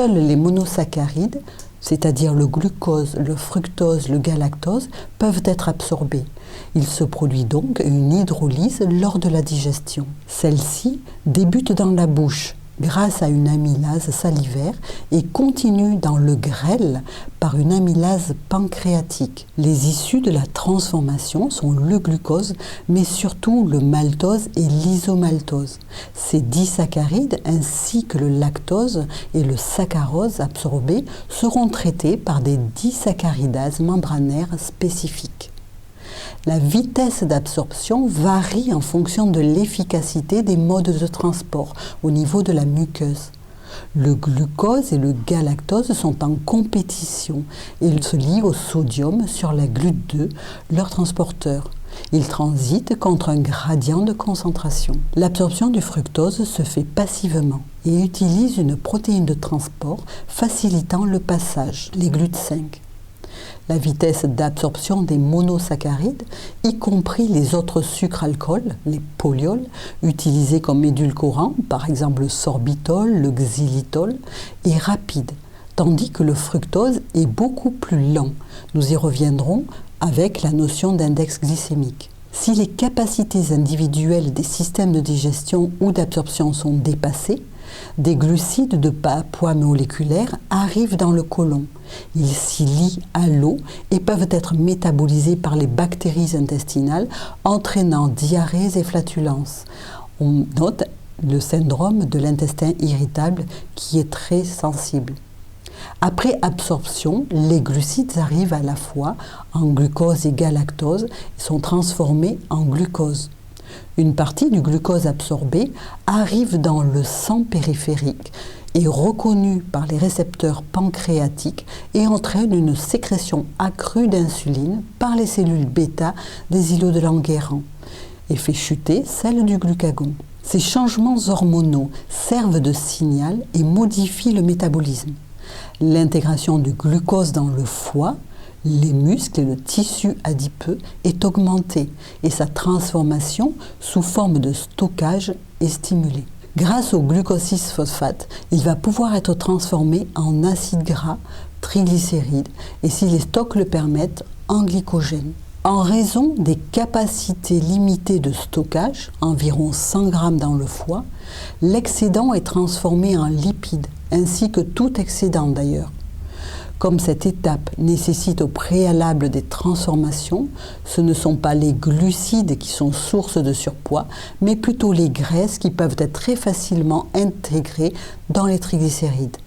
Seuls les monosaccharides, c'est-à-dire le glucose, le fructose, le galactose, peuvent être absorbés. Il se produit donc une hydrolyse lors de la digestion. Celle-ci débute dans la bouche grâce à une amylase salivaire et continue dans le grêle par une amylase pancréatique. Les issues de la transformation sont le glucose, mais surtout le maltose et l'isomaltose. Ces disaccharides ainsi que le lactose et le saccharose absorbés seront traités par des disaccaridases membranaires spécifiques. La vitesse d'absorption varie en fonction de l'efficacité des modes de transport au niveau de la muqueuse. Le glucose et le galactose sont en compétition et ils se lient au sodium sur la GLUT2, leur transporteur. Ils transitent contre un gradient de concentration. L'absorption du fructose se fait passivement et utilise une protéine de transport facilitant le passage, les GLUT5. La vitesse d'absorption des monosaccharides, y compris les autres sucres-alcools, les polyols, utilisés comme édulcorants, par exemple le sorbitol, le xylitol, est rapide, tandis que le fructose est beaucoup plus lent. Nous y reviendrons avec la notion d'index glycémique. Si les capacités individuelles des systèmes de digestion ou d'absorption sont dépassées, des glucides de bas poids moléculaire arrivent dans le côlon. Ils s'y lient à l'eau et peuvent être métabolisés par les bactéries intestinales, entraînant diarrhées et flatulences. On note le syndrome de l'intestin irritable qui est très sensible. Après absorption, les glucides arrivent à la fois en glucose et galactose et sont transformés en glucose. Une partie du glucose absorbé arrive dans le sang périphérique, est reconnue par les récepteurs pancréatiques et entraîne une sécrétion accrue d'insuline par les cellules bêta des îlots de Langerhans et fait chuter celle du glucagon. Ces changements hormonaux servent de signal et modifient le métabolisme. L'intégration du glucose dans le foie, les muscles et le tissu adipeux est augmentée et sa transformation sous forme de stockage est stimulée. Grâce au glucose 6-phosphate, il va pouvoir être transformé en acide gras, triglycérides et si les stocks le permettent, en glycogène. En raison des capacités limitées de stockage, environ 100 g dans le foie, l'excédent est transformé en lipides, ainsi que tout excédent d'ailleurs. Comme cette étape nécessite au préalable des transformations, ce ne sont pas les glucides qui sont source de surpoids, mais plutôt les graisses qui peuvent être très facilement intégrées dans les triglycérides.